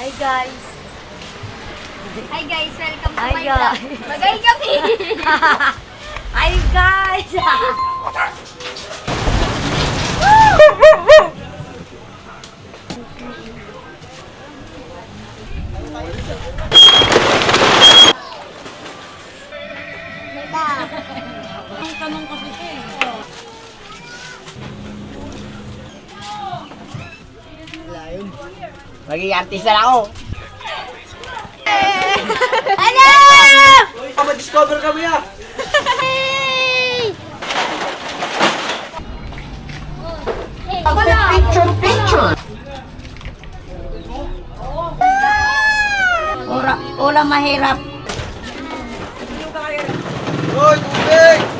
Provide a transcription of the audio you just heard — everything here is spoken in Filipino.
Hi guys! Hi guys, welcome to Hi my guys. vlog. Magay kami! Hi guys! Ang tanong kasi siya eh. Magiging artista na ako. Ano? Ma-discover kami ah. Ako lang! Ura mahirap. Hoy, tubig!